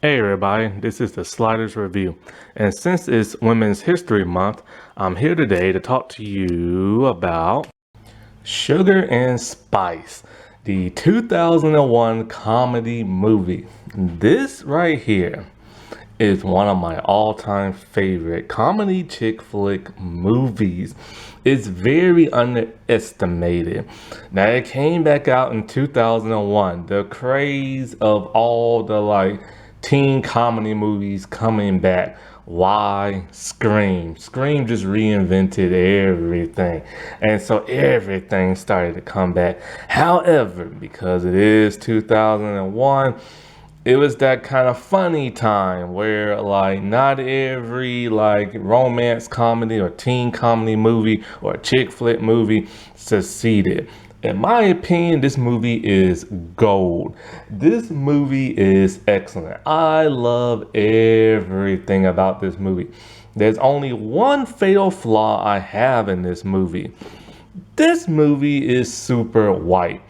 Hey everybody, this is the Sliders Review, and since it's Women's History Month, I'm here today to talk to you about Sugar and Spice, the 2001 comedy movie. This right here is one of my all-time favorite comedy chick flick movies. It's very underestimated. Now it came back out in 2001. The craze of all the teen comedy movies coming back. Why? Scream. Scream just reinvented everything. And so everything started to come back. However, because it is 2001, it was that kind of funny time where not every romance comedy or teen comedy movie or chick flick movie succeeded. In my opinion, this movie is gold. This movie is excellent. I love everything about this movie. There's only one fatal flaw I have in this movie. This movie is super white.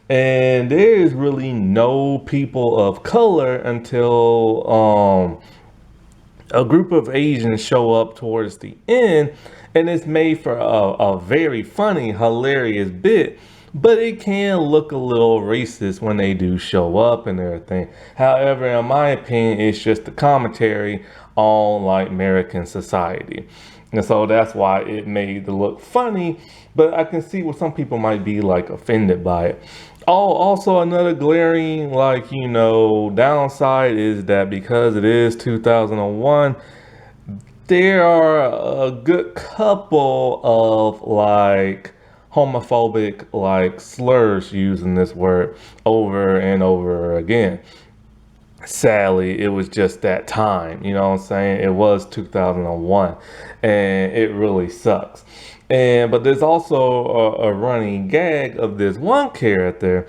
And there is really no people of color until a group of Asians show up towards the end, and it's made for a very funny, hilarious bit. But it can look a little racist when they do show up and everything. However, in my opinion, it's just a commentary on American society. And so that's why it made it look funny, but I can see what some people might be offended by it. Oh, also another glaring downside is that because it is 2001, there are a good couple of homophobic slurs using this word over and over again. Sadly, it was just that time, you know what I'm saying? It was 2001 and it really sucks. But there's also a running gag of this one character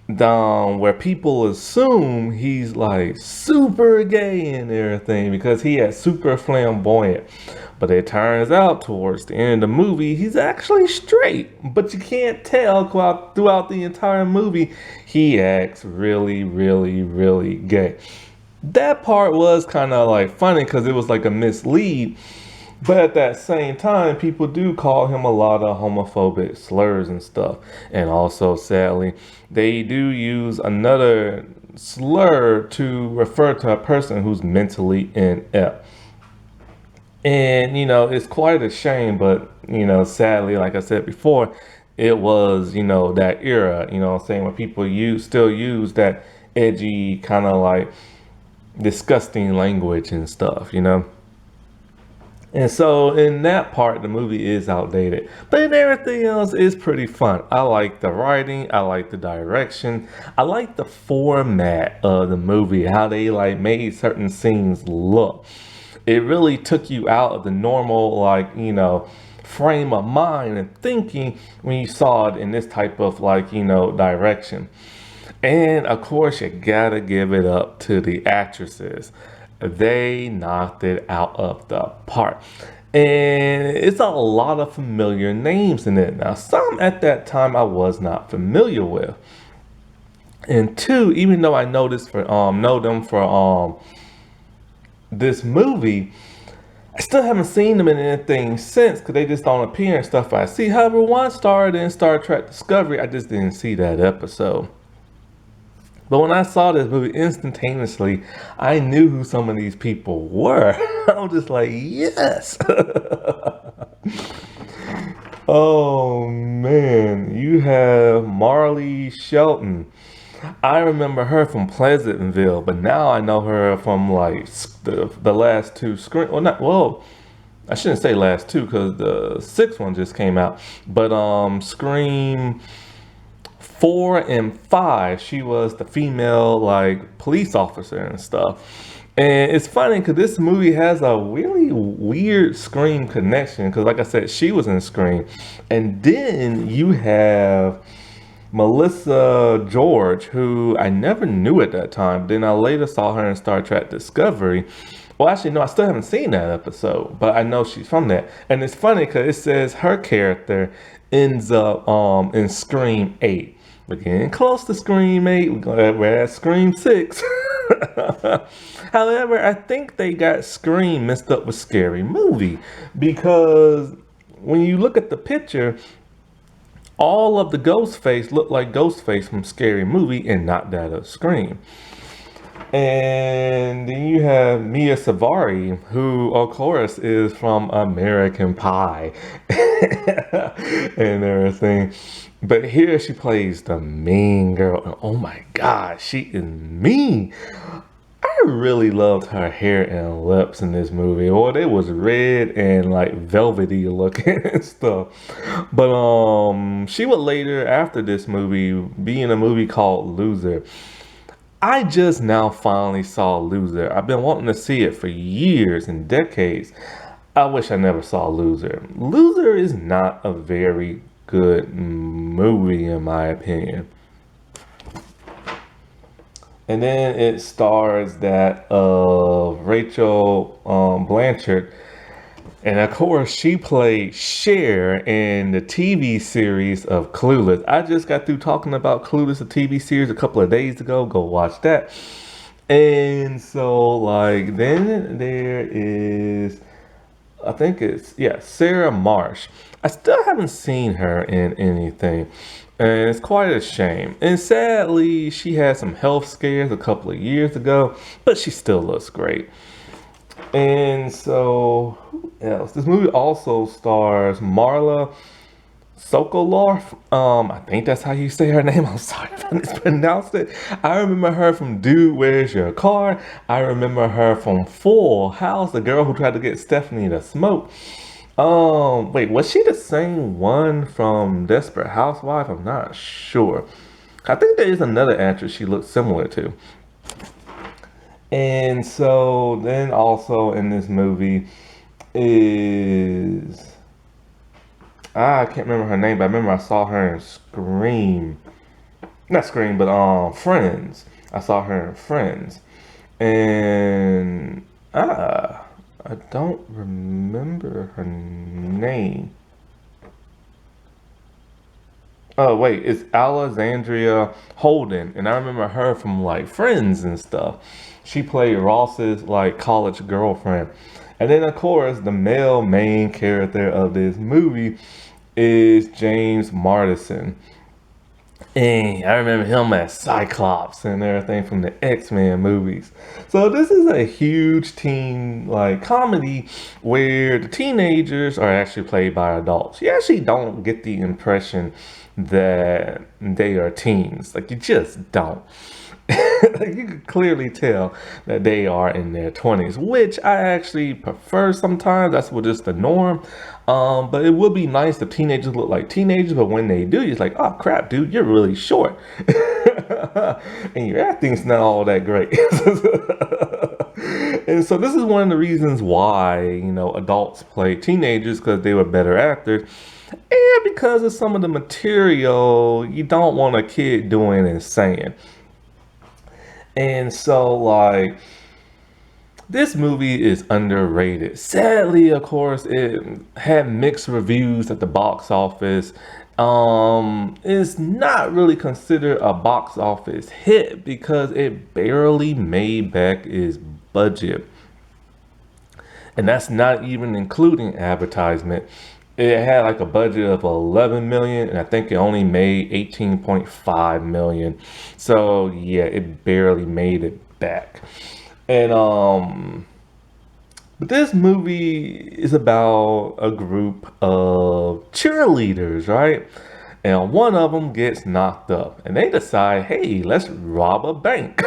where people assume he's super gay and everything because he is super flamboyant. But it turns out towards the end of the movie, he's actually straight. But you can't tell throughout the entire movie, he acts really, really, really gay. That part was kind of funny because it was a mislead. But at that same time, people do call him a lot of homophobic slurs and stuff. And also, sadly, they do use another slur to refer to a person who's mentally inept. And, it's quite a shame, but, sadly, like I said before, it was, that era, what I'm saying, when people still use that edgy kind of disgusting language and stuff. And so in that part, the movie is outdated, but in everything else, it's pretty fun. I like the writing. I like the direction. I like the format of the movie, how they made certain scenes look. It really took you out of the normal, frame of mind and thinking when you saw it in this type of, direction. And of course, you gotta give it up to the actresses. They knocked it out of the park. And it's a lot of familiar names in it. Now, some at that time I was not familiar with. And two, even though I know them for this movie, I still haven't seen them in anything since because they just don't appear and stuff I see. However, one starred in Star Trek Discovery. I just didn't see that episode. But when I saw this movie instantaneously, I knew who some of these people were. I was just like, yes. Oh man, you have Marley Shelton. I remember her from Pleasantville, but now I know her from the last two Scream. Well, I shouldn't say last two because the sixth one just came out. But Scream 4 and 5, she was the female police officer and stuff. And it's funny because this movie has a really weird Scream connection because like I said, she was in Scream. And then you have Melissa George, who I never knew at that time. Then I later saw her in Star Trek Discovery. Well, actually, no, I still haven't seen that episode, but I know she's from that. And it's funny because it says her character ends up in Scream 8. We're getting close to Scream 8. We're at Scream 6. However, I think they got Scream mixed up with Scary Movie because when you look at the picture, all of the Ghostface look like Ghostface from Scary Movie and not that of Scream. And then you have Mia Savari, who, of course, is from American Pie and everything. But here she plays the mean girl. And oh my God, she is mean. I really loved her hair and lips in this movie. Oh, they was red and like velvety looking and stuff. But she would later, after this movie, be in a movie called Loser. I just now finally saw Loser. I've been wanting to see it for years and decades. I wish I never saw Loser. Loser is not a very good movie in my opinion. And then it stars that of Rachel Blanchard. And of course, she played Cher in the TV series of Clueless. I just got through talking about Clueless, the TV series, a couple of days ago. Go watch that. And so, like, then there is, I think it's, yeah, Sarah Marsh. I still haven't seen her in anything. And it's quite a shame. And sadly, she had some health scares a couple of years ago, but she still looks great. And so, who else? This movie also stars Marla Sokolov. I think that's how you say her name. I'm sorry if I mispronounced it. I remember her from Dude, Where's Your Car? I remember her from Full House, the girl who tried to get Stephanie to smoke. Wait, was she the same one from Desperate Housewife? I'm not sure. I think there is another actress she looks similar to. And so then also in this movie is I can't remember her name, but I remember I saw her in Scream. Not Scream, but Friends. I saw her in Friends. And I don't remember her name. Oh wait, it's Alexandria Holden, and I remember her from like Friends and stuff. She played Ross's like college girlfriend, and then of course the male main character of this movie is James Marsden. And I remember him as Cyclops and everything from the X-Men movies. So this is a huge teen like comedy where the teenagers are actually played by adults. You actually don't get the impression that they are teens. Like you just don't. Like you can clearly tell that they are in their 20s, which I actually prefer sometimes. That's what is the norm. But it would be nice if teenagers look like teenagers, but when they do, it's like, oh crap, dude, you're really short. And your acting's not all that great. And so this is one of the reasons why, adults play teenagers because they were better actors. And because of some of the material, you don't want a kid doing and saying. And so, like, this movie is underrated. Sadly, of course, it had mixed reviews at the box office. It's not really considered a box office hit because it barely made back its budget. And that's not even including advertisement. It had like a budget of 11 million and I think it only made 18.5 million. So yeah, it barely made it back. And but this movie is about a group of cheerleaders, right? And one of them gets knocked up and they decide, hey, let's rob a bank.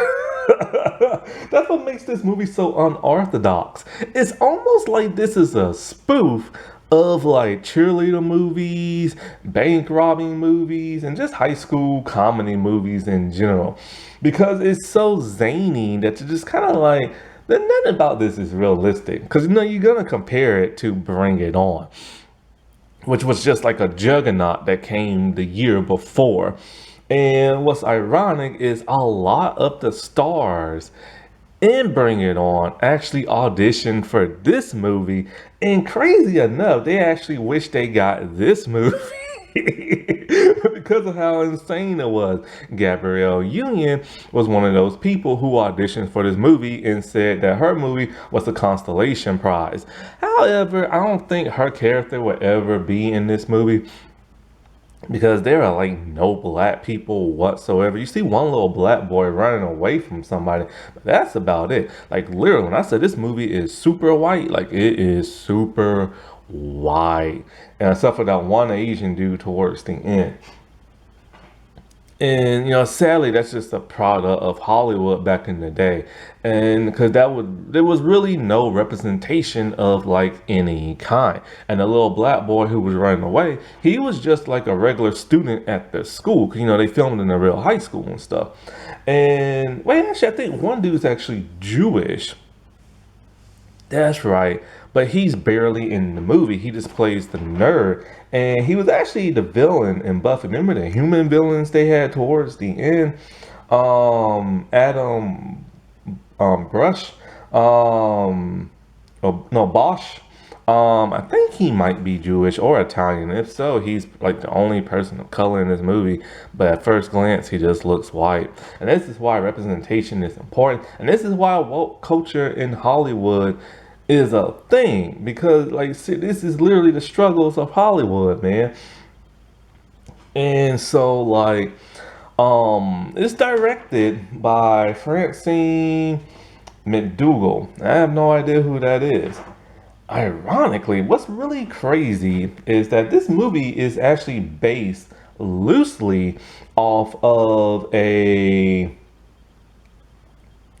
That's what makes this movie so unorthodox. It's almost like this is a spoof of like cheerleader movies, bank robbing movies, and just high school comedy movies in general. Because it's so zany that you're just kind of like, nothing about this is realistic. Because you're going to compare it to Bring It On, which was just like a juggernaut that came the year before. And what's ironic is a lot of the stars in Bring It On actually auditioned for this movie. And crazy enough, they actually wish they got this movie. because of how insane it was. Gabrielle Union was one of those people who auditioned for this movie and said that her movie was a constellation prize. However, I don't think her character would ever be in this movie because there are like no black people whatsoever. You see one little black boy running away from somebody, but that's about it. Like literally, when I said this movie is super white, like it is super white, and except for that one Asian dude towards the end. And sadly, that's just a product of Hollywood back in the day, and because there was really no representation of like any kind. And the little black boy who was running away, he was just like a regular student at the school, because they filmed in a real high school and stuff. And wait, actually, I think one dude's actually Jewish. That's right. But he's barely in the movie. He just plays the nerd. And he was actually the villain in Buffy. Remember the human villains they had towards the end? Adam Brush. Oh, no, Bosch. I think he might be Jewish or Italian. If so, he's like the only person of color in this movie. But at first glance, he just looks white. And this is why representation is important. And this is why woke culture in Hollywood is a thing. Because, like, see, this is literally the struggles of Hollywood, man. And so, like, it's directed by Francine McDougal. I have no idea who that is. Ironically, what's really crazy is that this movie is actually based loosely off of a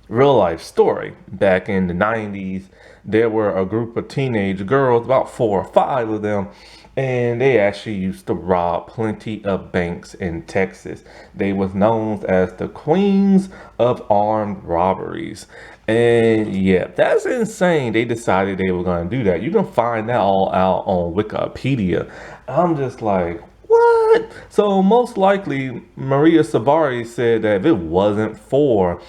real life story. Back in the 90s, there were a group of teenage girls, about 4 or 5 of them, and they actually used to rob plenty of banks in Texas. They was known as the Queens of Armed Robberies. And yeah, that's insane. They decided they were going to do that. You can find that all out on Wikipedia. I'm just like, what? So most likely, Maria Savari said that if it wasn't for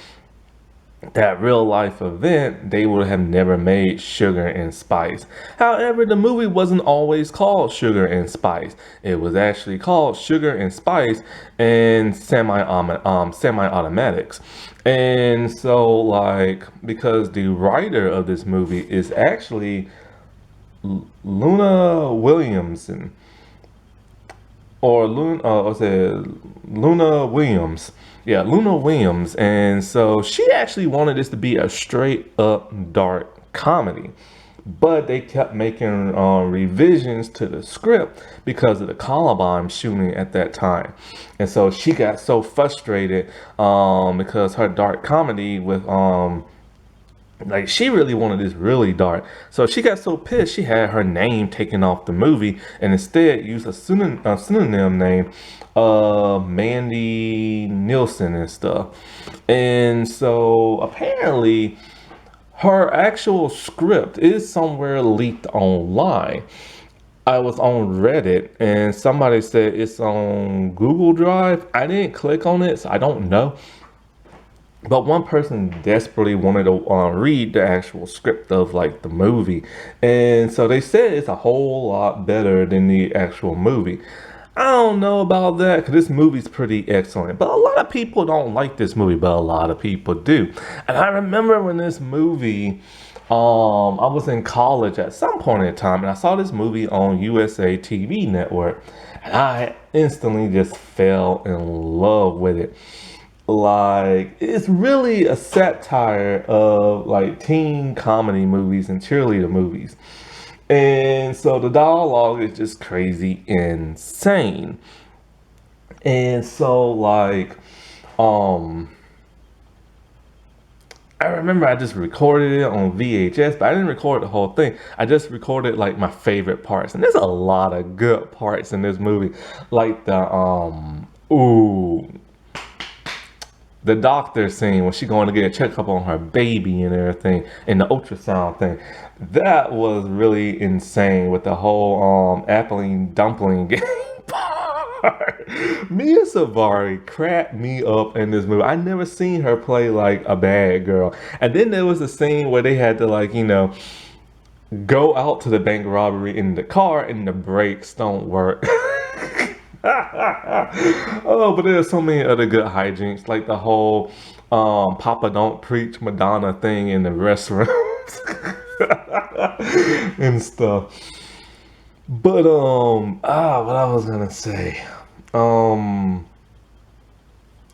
that real life event, they would have never made Sugar and Spice. However, the movie wasn't always called Sugar and Spice. It was actually called Sugar and Spice and Semi-Automatics. And so, like, because the writer of this movie is actually Luna Williamson, or Luna Williams. Yeah, Luna Williams. And so she actually wanted this to be a straight up dark comedy. But they kept making revisions to the script because of the Columbine shooting at that time. And so she got so frustrated because her dark comedy with like she really wanted this really dark. So she got so pissed she had her name taken off the movie and instead used a synonym name, Mandy Nielsen and stuff. And so apparently her actual script is somewhere leaked online. I was on Reddit and somebody said it's on Google Drive. I didn't click on it, so I don't know. But one person desperately wanted to read the actual script of like the movie. And so they said it's a whole lot better than the actual movie. I don't know about that because this movie's pretty excellent. But a lot of people don't like this movie, but a lot of people do. And I remember when this movie, I was in college at some point in time and I saw this movie on USA TV Network. And I instantly just fell in love with it. Like, it's really a satire of like teen comedy movies and cheerleader movies. And so the dialogue is just crazy insane. And so like I remember I just recorded it on VHS, but I didn't record the whole thing. I just recorded like my favorite parts. And there's a lot of good parts in this movie. Like the doctor scene when she going to get a checkup on her baby and everything, and the ultrasound thing. That was really insane with the whole Appling Dumpling game part. Mia Savari cracked me up in this movie. I never seen her play like a bad girl. And then there was a scene where they had to like, go out to the bank robbery in the car and the brakes don't work. Oh, but there's so many other good hijinks, like the whole Papa Don't Preach Madonna thing in the restaurants and stuff. But what I was gonna say, um,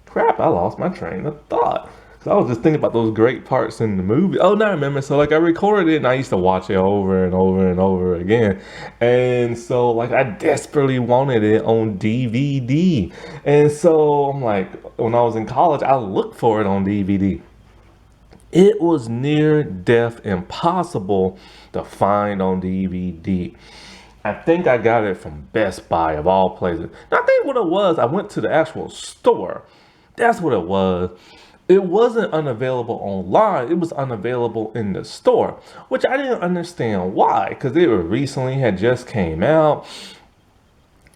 crap, I lost my train of thought. 'Cause I was just thinking about those great parts in the movie. Oh, now I remember. So like I recorded it and I used to watch it over and over and over again. And so like I desperately wanted it on DVD. And so I'm like, when I was in college, I looked for it on DVD. It was near death impossible to find on DVD. I think I got it from Best Buy of all places. And I think what it was, I went to the actual store. That's what it was. It wasn't unavailable online. It was unavailable in the store, which I didn't understand why, because it recently had just came out.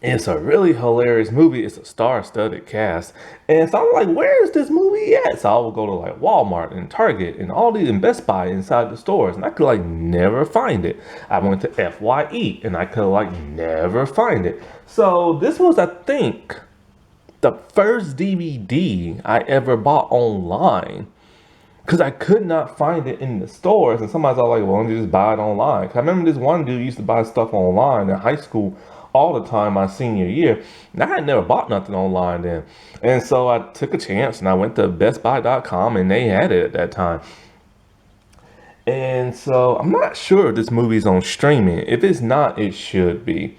It's a really hilarious movie. It's a star-studded cast. And so I'm like, where is this movie at? So I would go to like Walmart and Target and all these and Best Buy inside the stores. And I could like never find it. I went to FYE and I could like never find it. So this was, I think, the first DVD I ever bought online. Because I could not find it in the stores. And somebody's all like, well, why don't you just buy it online? 'Cause I remember this one dude used to buy stuff online in high school all the time my senior year. And I had never bought nothing online then. And so I took a chance and I went to bestbuy.com and they had it at that time. And so I'm not sure if this movie's on streaming. If it's not, it should be.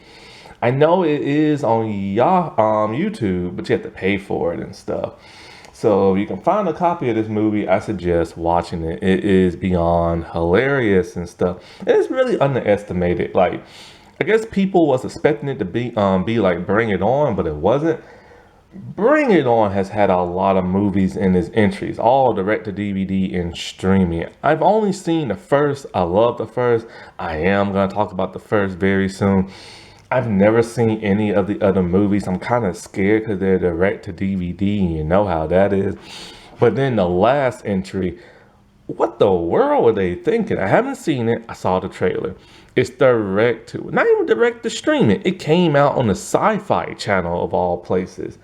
I know it is on YouTube, but you have to pay for it and stuff. So if you can find a copy of this movie, I suggest watching it. It is beyond hilarious and stuff. And it's really underestimated. Like, I guess people was expecting it to be like Bring It On, but it wasn't. Bring It On has had a lot of movies in its entries, all direct to DVD and streaming. I've only seen the first. I love the first. I am going to talk about the first very soon. I've never seen any of the other movies. I'm kind of scared because they're direct to DVD and you know how that is. But then the last entry, what the world were they thinking? I haven't seen it. I saw the trailer. It's direct to, not even direct to streaming. It came out on the Sci-Fi Channel of all places.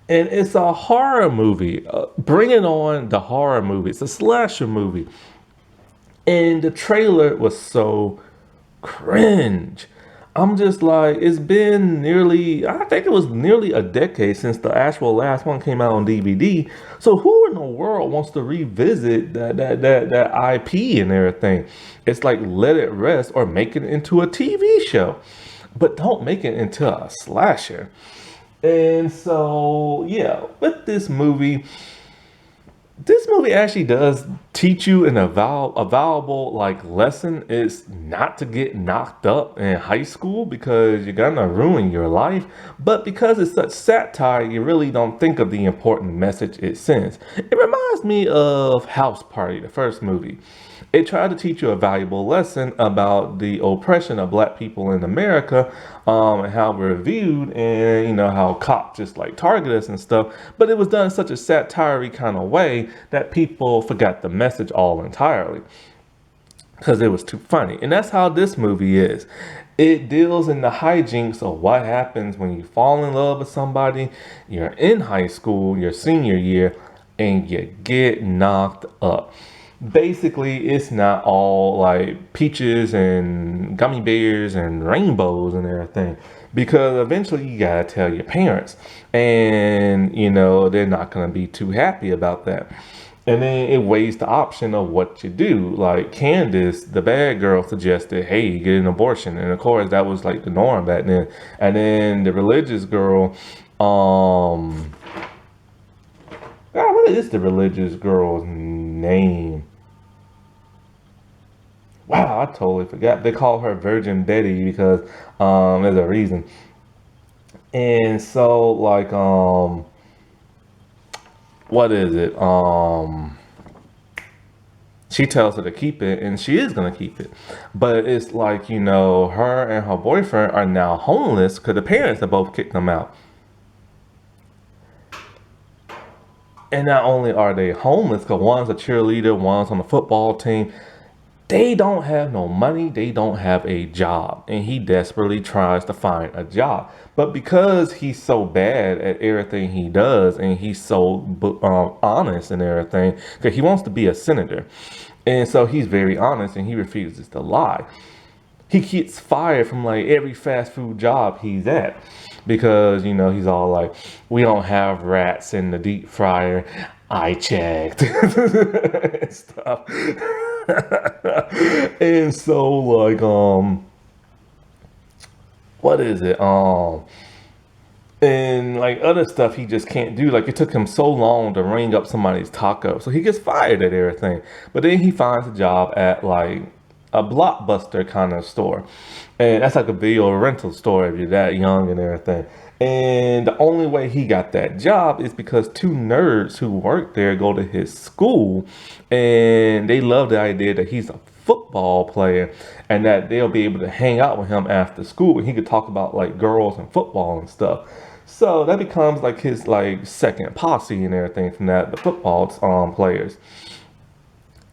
And it's a horror movie. Bring It On, the horror movie. It's a slasher movie. And the trailer was so cringe. I'm just like, it's been nearly, I think it was nearly a decade since the actual last one came out on DVD. So who in the world wants to revisit that IP and everything? It's like let it rest or make it into a TV show, but don't make it into a slasher. And so yeah, with this movie actually does teach you a valuable like lesson. Is not to get knocked up in high school because you're gonna ruin your life. But because it's such satire, you really don't think of the important message it sends. It reminds me of House Party, the first movie. It tried to teach you a valuable lesson about the oppression of black people in America, and how we're viewed, and you know how cops just like target us and stuff. But it was done in such a satire kind of way that people forgot the message all entirely because it was too funny. And that's how this movie is. It deals in the hijinks of what happens when you fall in love with somebody, you're in high school, your senior year, and you get knocked up. Basically, it's not all like peaches and gummy bears and rainbows and everything, because eventually you gotta tell your parents, and you know they're not gonna be too happy about that. And then it weighs the option of what you do. Like Candace, the bad girl, suggested, hey, get an abortion. And of course, that was like the norm back then. And then the religious girl, God, what is the religious girl's name? Wow, I totally forgot. They call her Virgin Betty because there's a reason. And so like what is it? She tells her to keep it and she is gonna keep it. But it's like, you know, her and her boyfriend are now homeless because the parents have both kicked them out. And not only are they homeless, because one's a cheerleader, one's on the football team, They don't have no money, they don't have a job, and he desperately tries to find a job. But because he's so bad at everything he does, and he's so honest and everything, because he wants to be a senator, and so he's very honest and he refuses to lie. He gets fired from like every fast food job he's at because he's all like, we don't have rats in the deep fryer. I checked and stuff. And so like what is it? And like other stuff he just can't do. Like it took him so long to ring up somebody's taco. So he gets fired at everything. But then he finds a job at like a Blockbuster kind of store. And that's like a video rental store if you're that young and everything. And the only way he got that job is because two nerds who work there go to his school and they love the idea that he's a football player and that they'll be able to hang out with him after school and he could talk about like girls and football and stuff. So that becomes like his like second posse and everything from that, the football players.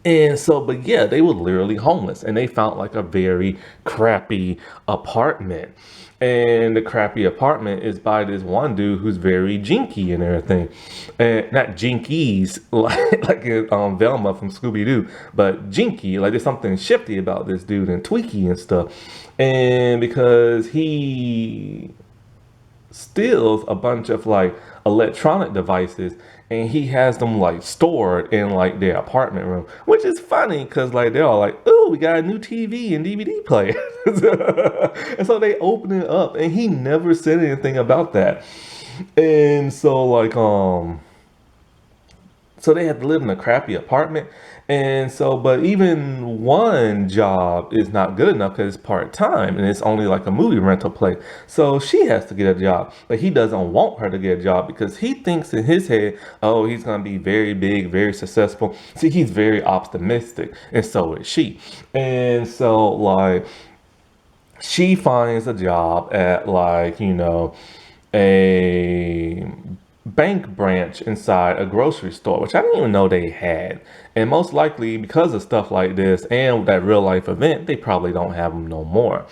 And so, but yeah, they were literally homeless and they found like a very crappy apartment. And the crappy apartment is by this one dude who's very jinky and everything. And not jinkies like in Velma from Scooby Doo, but jinky, like there's something shifty about this dude and tweaky and stuff. And because he steals a bunch of like electronic devices and he has them like stored in like their apartment room, which is funny because like they're all like, oh, we got a new TV and DVD player. And so they open it up and he never said anything about that. And so like so they had to live in a crappy apartment. And so, but even one job is not good enough because it's part-time and it's only like a movie rental place. So she has to get a job, but he doesn't want her to get a job because he thinks in his head, oh, he's going to be very big, very successful. See, he's very optimistic and so is she. And so like she finds a job at like, a bank branch inside a grocery store, which I didn't even know they had. And most likely because of stuff like this and that real life event, they probably don't have them no more.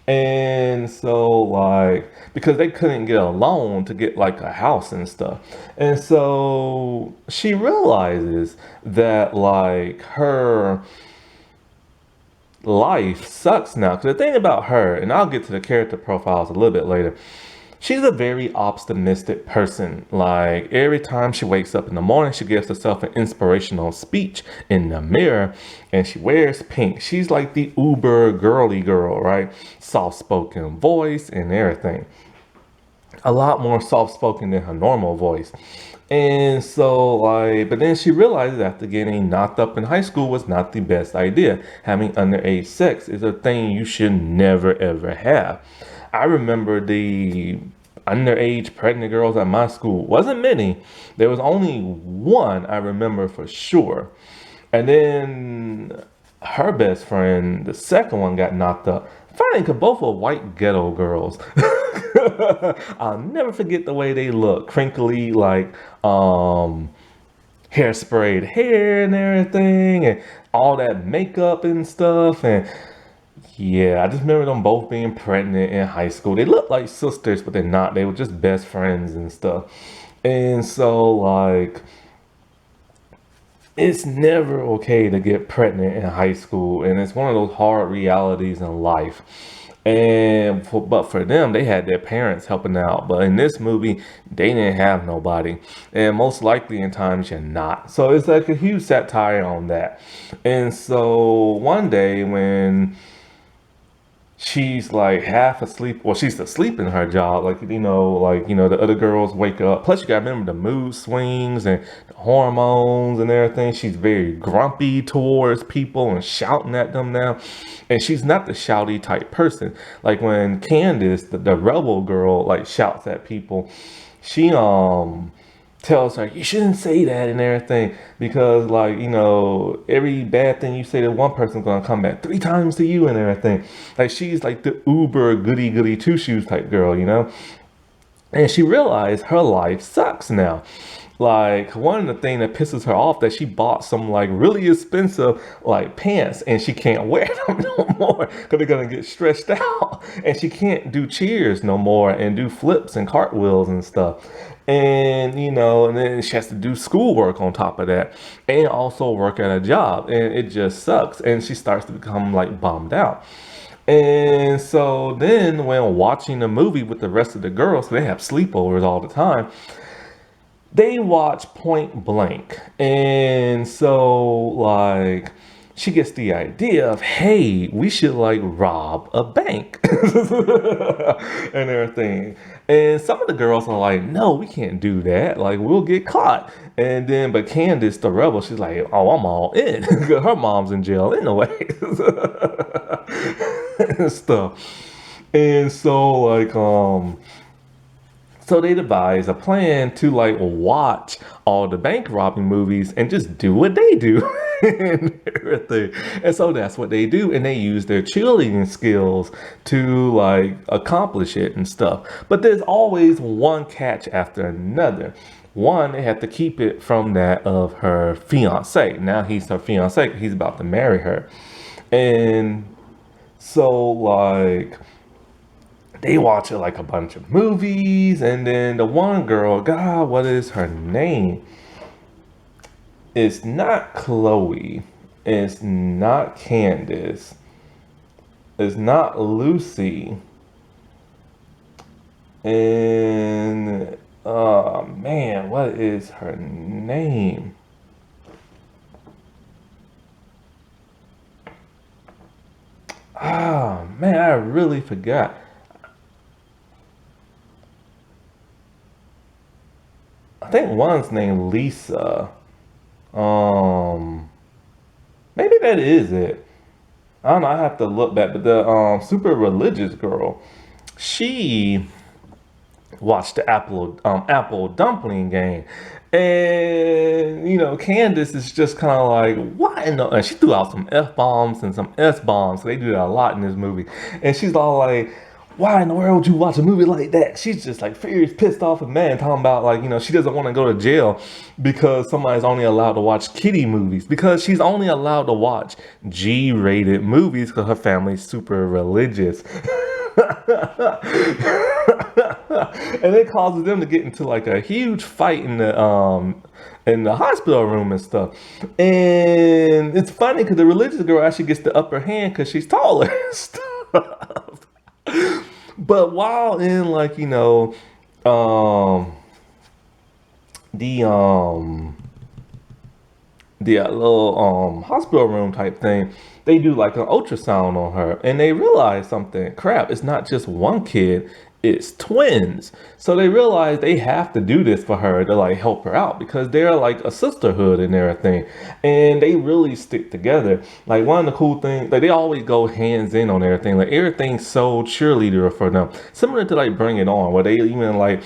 And so like, because they couldn't get a loan to get like a house and stuff. And so she realizes that like her life sucks now. Because the thing about her, and I'll get to the character profiles a little bit later, she's a very optimistic person. Like every time she wakes up in the morning, she gives herself an inspirational speech in the mirror and she wears pink. She's like the uber girly girl, right? Soft-spoken voice and everything. A lot more soft-spoken than her normal voice. And so like, but then she realizes after getting knocked up in high school was not the best idea. Having underage sex is a thing you should never ever have. I remember the underage pregnant girls at my school. Wasn't many. There was only one I remember for sure. And then her best friend, the second one, got knocked up. Funny, because both were white ghetto girls. I'll never forget the way they look. Crinkly, like hairsprayed hair and everything, and all that makeup and stuff. And yeah, I just remember them both being pregnant in high school. They looked like sisters, but they're not. They were just best friends and stuff. And so, like, it's never okay to get pregnant in high school. And it's one of those hard realities in life. But for them, they had their parents helping out. But in this movie, they didn't have nobody. And most likely in times you're not. So it's like a huge satire on that. And so one day when she's like half asleep, well, she's asleep in her job, like the other girls wake up, plus you gotta remember the mood swings and the hormones and everything. She's very grumpy towards people and shouting at them now, and she's not the shouty type person. Like when Candace, the rebel girl, like shouts at people, she tells her you shouldn't say that and everything because like every bad thing you say to one person's gonna come back 3 times to you and everything. Like she's like the uber goody two shoes type girl, and she realized her life sucks now. Like one of the things that pisses her off that she bought some like really expensive like pants and she can't wear them no more because they're gonna get stretched out and she can't do cheers no more and do flips and cartwheels and stuff. And and then she has to do schoolwork on top of that and also work at a job and it just sucks and she starts to become like bummed out. And so then when watching the movie with the rest of the girls, they have sleepovers all the time, they watch Point Blank. And so, like, she gets the idea of, hey, we should like rob a bank and everything. And some of the girls are like, no, we can't do that. Like, we'll get caught. And then, but Candace, the rebel, she's like, oh, I'm all in. Her mom's in jail anyway. And stuff. And so, like, so they devise a plan to like watch all the bank robbing movies and just do what they do and everything. And so that's what they do, and they use their cheerleading skills to like accomplish it and stuff. But there's always one catch after another. One, they have to keep it from that of her fiance. Now he's her fiance, he's about to marry her. And so like they watch it like a bunch of movies, and then the one girl, God, what is her name? It's not Chloe. It's not Candace. It's not Lucy. And man, what is her name? Ah, man, I really forgot. I think one's named Lisa. Um, Maybe that is it. I don't know. I have to look back. But the super religious girl, she watched the Apple Dumpling Game, and Candace is just kind of like, what in the? And she threw out some f bombs and some s bombs. So they do that a lot in this movie, and she's all like, why in the world would you watch a movie like that? She's just like furious, pissed off and mad, talking about like, she doesn't want to go to jail because somebody's only allowed to watch kiddie movies, because she's only allowed to watch G-rated movies because her family's super religious. And it causes them to get into like a huge fight in the hospital room and stuff. And it's funny because the religious girl actually gets the upper hand because she's taller and stuff. But while in like the little hospital room type thing, they do like an ultrasound on her and they realize something. Crap, it's not just one kid, it's twins. So they realize they have to do this for her to like help her out because they're like a sisterhood and everything. And they really stick together. Like one of the cool things, like they always go hands in on everything. Like everything's so cheerleader for them. Similar to like Bring It On, where they even like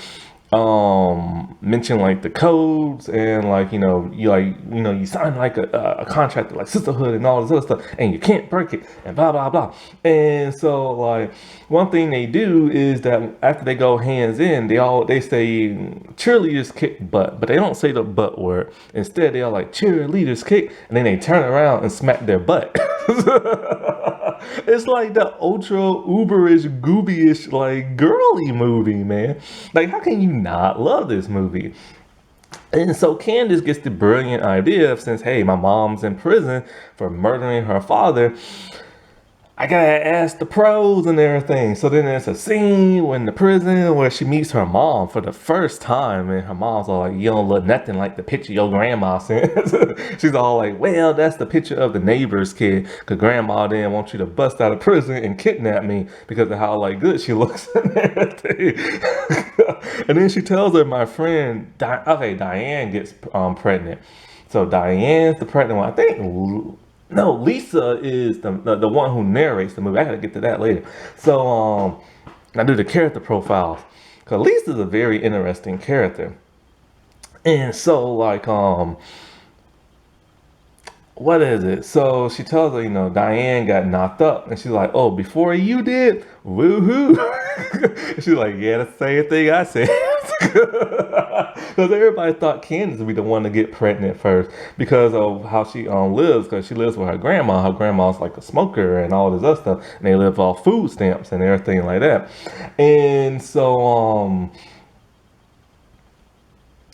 mention like the codes and like you sign like a contract with like sisterhood and all this other stuff and you can't break it and blah blah blah. And so like one thing they do is that after they go hands in, they say cheerleaders kick butt, but they don't say the butt word. Instead they are like cheerleaders kick, and then they turn around and smack their butt. It's like the ultra uberish, goobyish, like girly movie, man. Like, how can you not love this movie? And so Candace gets the brilliant idea of, since, hey, my mom's in prison for murdering her father, I gotta ask the pros and everything. So then there's a scene in the prison where she meets her mom for the first time, and her mom's all like, you don't look nothing like the picture your grandma sent. She's all like, well, that's the picture of the neighbor's kid, because grandma didn't want you to bust out of prison and kidnap me because of how like good she looks and everything. And then she tells her, my friend, Diane gets pregnant. So Diane's the pregnant one. I think no, Lisa is the one who narrates the movie. I gotta get to that later. So I do the character profiles because Lisa's a very interesting character. And so like what is it? So she tells her, Diane got knocked up, and she's like, oh, before you did, woohoo. She's like, yeah, the same thing I said. Because everybody thought Candace would be the one to get pregnant first because of how she lives. Because she lives with her grandma. Her grandma's like a smoker and all this other stuff, and they live off food stamps and everything like that. And so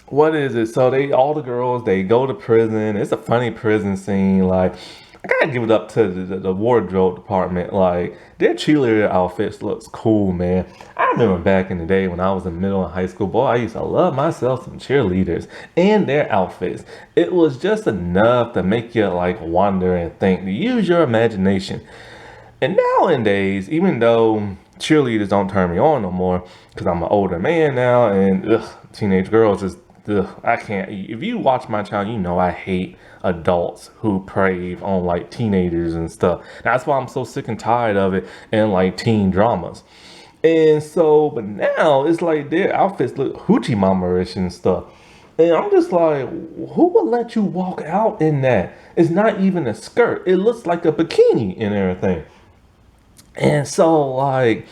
what is it? So they all the girls they go to prison. It's a funny prison scene. Like I gotta give it up to the wardrobe department. Like their cheerleader outfits looks cool, man. I remember back in the day when I was in middle and high school, boy, I used to love myself some cheerleaders and their outfits. It was just enough to make you like wonder and think, to use your imagination. And nowadays, even though cheerleaders don't turn me on no more, because I'm an older man now, and teenage girls just, I can't. If you watch my channel, you know I hate adults who prey on like teenagers and stuff. That's why I'm so sick and tired of it and like teen dramas. And so, but now it's like their outfits look hoochie mama-ish and stuff. And I'm just like, who would let you walk out in that? It's not even a skirt. It looks like a bikini and everything. And so, like,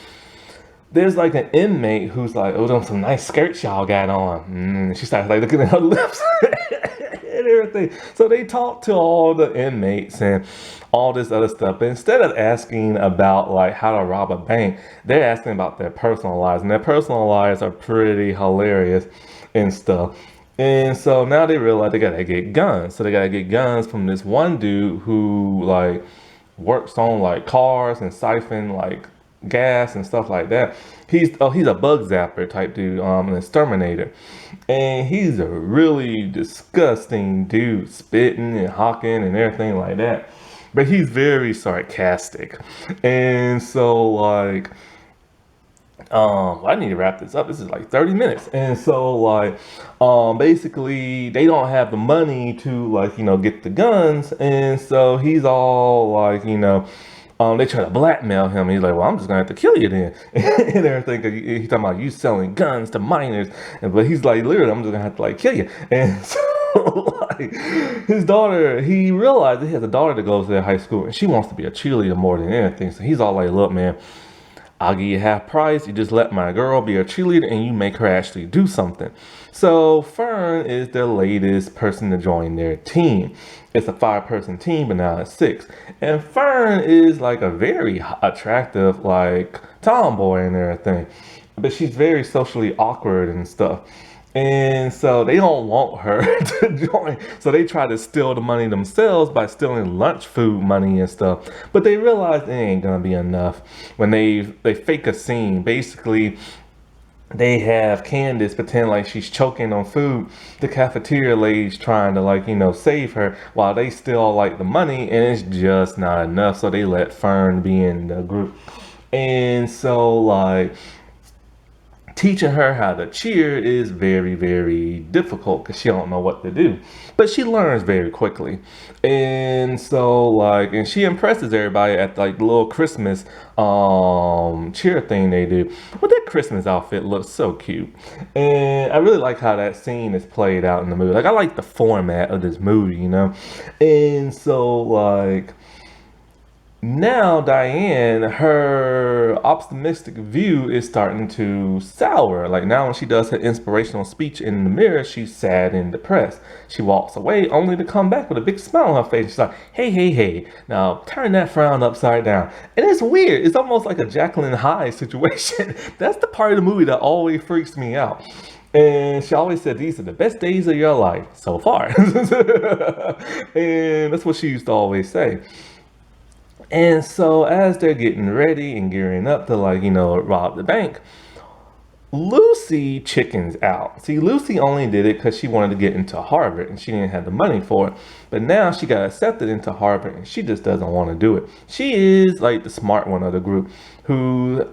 there's like an inmate who's like, oh, them some nice skirts y'all got on. She starts like looking at her lips and everything. So they talk to all the inmates and all this other stuff. But instead of asking about like how to rob a bank, they're asking about their personal lives. And their personal lives are pretty hilarious and stuff. And so now they realize they gotta get guns. So they gotta get guns from this one dude who like works on like cars and siphon like gas and stuff like that. He's a bug zapper type dude, an exterminator, and he's a really disgusting dude, spitting and hawking and everything like that. But he's very sarcastic, and so like I need to wrap this up. This is like 30 minutes. And so like basically they don't have the money to like, get the guns. And so he's all like, they try to blackmail him. He's like, well, I'm just gonna have to kill you then. And everything. 'Cause he's talking about you selling guns to minors. But he's like, literally, I'm just gonna have to like kill you. And so like his daughter, he realized he has a daughter that goes to high school and she wants to be a cheerleader more than anything. So he's all like, look, man, I'll give you half price. You just let my girl be a cheerleader and you make her actually do something. So Fern is the latest person to join their team. It's a 5-person team, but now it's 6. And Fern is like a very attractive, like tomboy and everything. But she's very socially awkward and stuff. And so they don't want her to join. So they try to steal the money themselves by stealing lunch food money and stuff. But they realize it ain't gonna be enough when they fake a scene. Basically, they have Candace pretend like she's choking on food. The cafeteria lady's trying to like, save her while they steal like the money, and it's just not enough. So they let Fern be in the group. And so like teaching her how to cheer is very, very difficult because she don't know what to do. But she learns very quickly. And so like, and she impresses everybody at like the little Christmas cheer thing they do. Well, that Christmas outfit looks so cute. And I really like how that scene is played out in the movie. Like I like the format of this movie, And so like, now Diane, her optimistic view is starting to sour. Like now when she does her inspirational speech in the mirror, she's sad and depressed. She walks away only to come back with a big smile on her face. She's like, hey, hey, hey, now turn that frown upside down. And it's weird. It's almost like a Jacqueline Hyde situation. That's the part of the movie that always freaks me out. And she always said, these are the best days of your life so far. And that's what she used to always say. And so as they're getting ready and gearing up to like, rob the bank, Lucy chickens out. See, Lucy only did it because she wanted to get into Harvard and she didn't have the money for it. But now she got accepted into Harvard and she just doesn't want to do it. She is like the smart one of the group who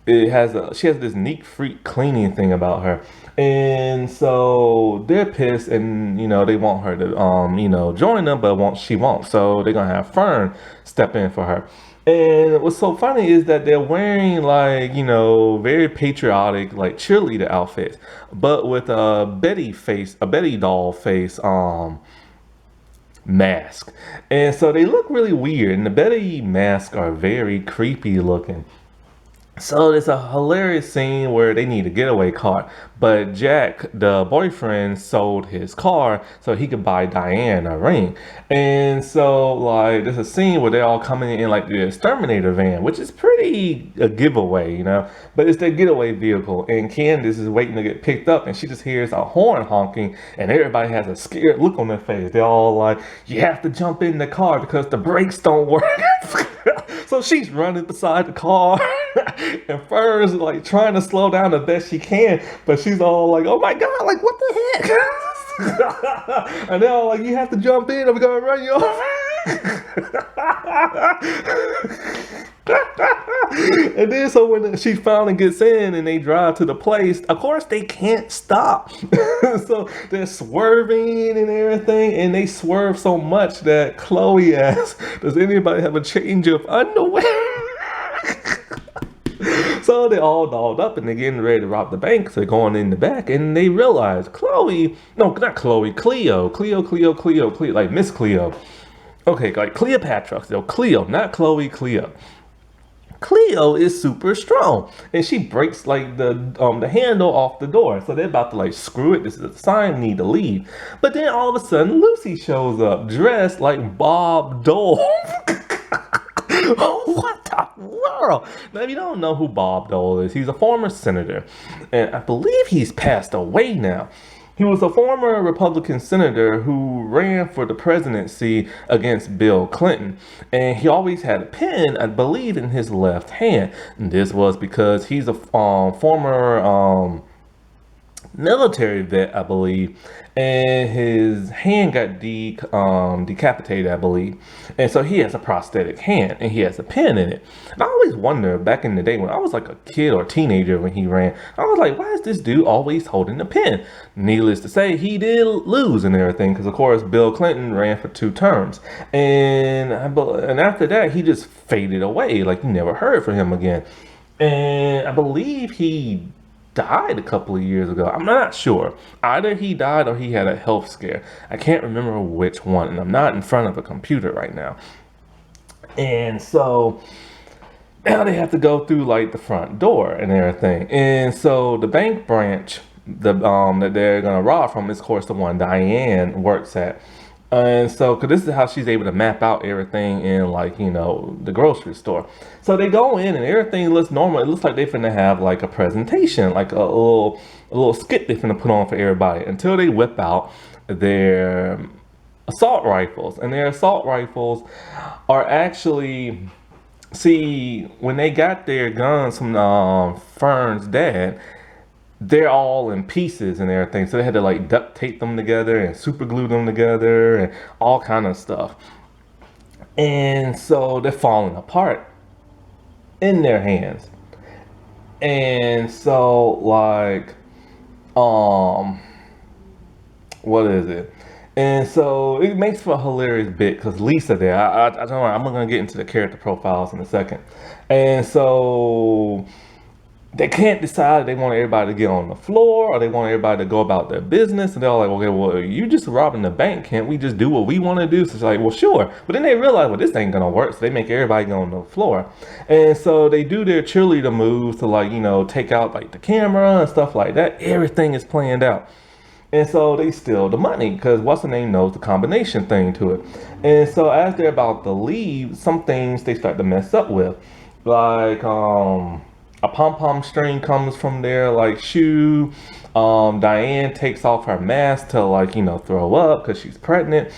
she has this neat freak cleaning thing about her. And so they're pissed and, they want her to, join them, but she won't. So they're going to have Fern step in for her. And what's so funny is that they're wearing like, very patriotic, like cheerleader outfits, but with a Betty doll face, mask. And so they look really weird. And the Betty masks are very creepy looking. So it's a hilarious scene where they need a getaway car, but Jack, the boyfriend, sold his car so he could buy Diane a ring. And so like there's a scene where they're all coming in like the exterminator van, which is pretty a giveaway, you know. But it's their getaway vehicle, and Candace is waiting to get picked up, and she just hears a horn honking, and everybody has a scared look on their face. They're all like, "You have to jump in the car because the brakes don't work." So she's running beside the car, and Fern's like trying to slow down the best she can, but she's all like, "Oh my god, like what the heck?" And they're all like, "You have to jump in, or we're gonna run you over." And then so when she finally gets in and they drive to the place, of course they can't stop. So they're swerving and everything, and they swerve so much that Chloe asks, "Does anybody have a change of underwear?" So they all dolled up and they're getting ready to rob the bank. So they're going in the back and they realize Chloe, no, not Chloe, Cleo, like Miss Cleo. Okay, like Cleopatra. So Cleo, not Chloe, Cleo. Cleo is super strong, and she breaks like the handle off the door. So they're about to like screw it. This is a sign we need to leave. But then all of a sudden, Lucy shows up dressed like Bob Dole. What the world? Now, if you don't know who Bob Dole is, he's a former senator, and I believe he's passed away now. He was a former Republican senator who ran for the presidency against Bill Clinton, and he always had a pen, I believe, in his left hand. And this was because he's a former military vet, I believe, and his hand got decapitated, I believe, and so he has a prosthetic hand and he has a pen in it. And I always wonder back in the day when I was like a kid or teenager when he ran, I was like, why is this dude always holding a pen? Needless to say, he did lose and everything because of course Bill Clinton ran for 2 terms, and after that he just faded away, like you never heard from him again. And I believe he died a couple of years ago. I'm not sure. Either he died or he had a health scare. I can't remember which one, and I'm not in front of a computer right now. And so now they have to go through like the front door and everything. And so the bank branch that they're gonna rob from is of course the one Diane works at. And so, cause this is how she's able to map out everything in like, you know, the grocery store. So they go in and everything looks normal. It looks like they finna have like a presentation, like a little skit they finna put on for everybody until they whip out their assault rifles. And their assault rifles are actually, see, when they got their guns from Fern's dad, they're all in pieces and everything. So they had to like duct tape them together and super glue them together and all kind of stuff. And so they're falling apart in their hands. And so like um what is it? And so it makes for a hilarious bit because Lisa there, I don't know, I'm gonna get into the character profiles in a second. And so they can't decide if they want everybody to get on the floor or they want everybody to go about their business. And they're all like, okay, well, you just robbing the bank. Can't we just do what we want to do? So it's like, well, sure. But then they realize, well, this ain't going to work. So they make everybody go on the floor. And so they do their cheerleader moves to like, you know, take out like the camera and stuff like that. Everything is planned out. And so they steal the money because what's the name knows the combination thing to it. And so as they're about to leave, some things they start to mess up with. Like, a pom-pom string comes from their like shoe. Diane takes off her mask to like, you know, throw up because she's pregnant.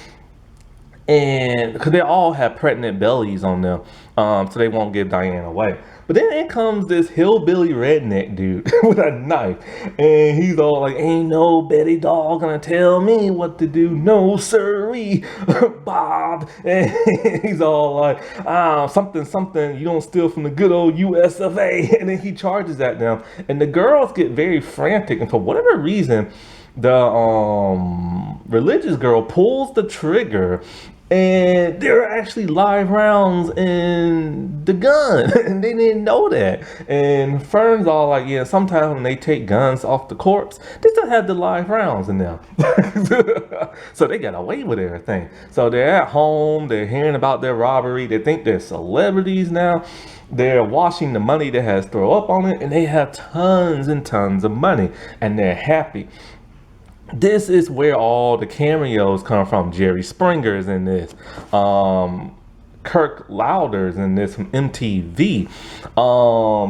And because they all have pregnant bellies on them, so they won't give Diane away. But then in comes this hillbilly redneck dude with a knife, and he's all like, "Ain't no Betty doll gonna tell me what to do, no siree, Bob." And he's all like, something, something, you don't steal from the good old US of A." And then he charges at them, and the girls get very frantic, and for whatever reason, the religious girl pulls the trigger and there are actually live rounds in the gun, and they didn't know that. And Fern's all like, yeah, sometimes when they take guns off the corpse, they still have the live rounds in them. So they got away with everything. So they're at home, they're hearing about their robbery, they think they're celebrities now. They're washing the money that has throw up on it, and they have tons and tons of money, and they're happy. This is where all the cameos come from. Jerry Springer's in this. Kirk Lauder's in this from MTV.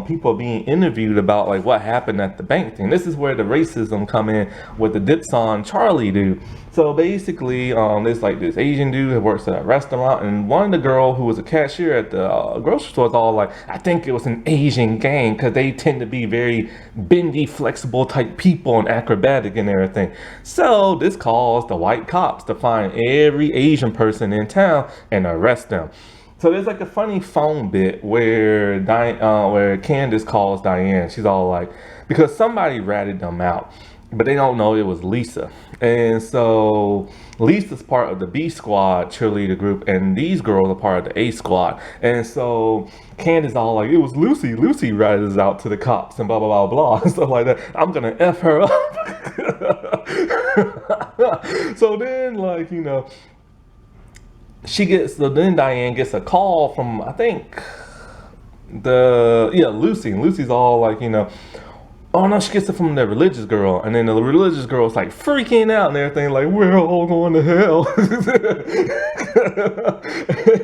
People being interviewed about like what happened at the bank thing. This is where the racism come in with the Dips on Charlie dude. So basically, there's like this Asian dude who works at a restaurant, and one of the girl who was a cashier at the grocery store is all like, I think it was an Asian gang because they tend to be very bendy, flexible type people and acrobatic and everything. So this calls the white cops to find every Asian person in town and arrest them. So there's like a funny phone bit where where Candace calls Diane. She's all like, because somebody ratted them out, but they don't know it was Lisa. And so Lisa's part of the B squad cheerleader group, and these girls are part of the A squad. And so Candace all like, it was Lucy. Lucy ratted us out to the cops and blah, blah, blah, blah, and stuff like that. I'm gonna F her up. So then, like, you know, so then Diane gets a call from, I think, Lucy. And Lucy's all like, you know, oh no, she gets it from the religious girl, and then the religious girl's like freaking out and everything, like, we're all going to hell.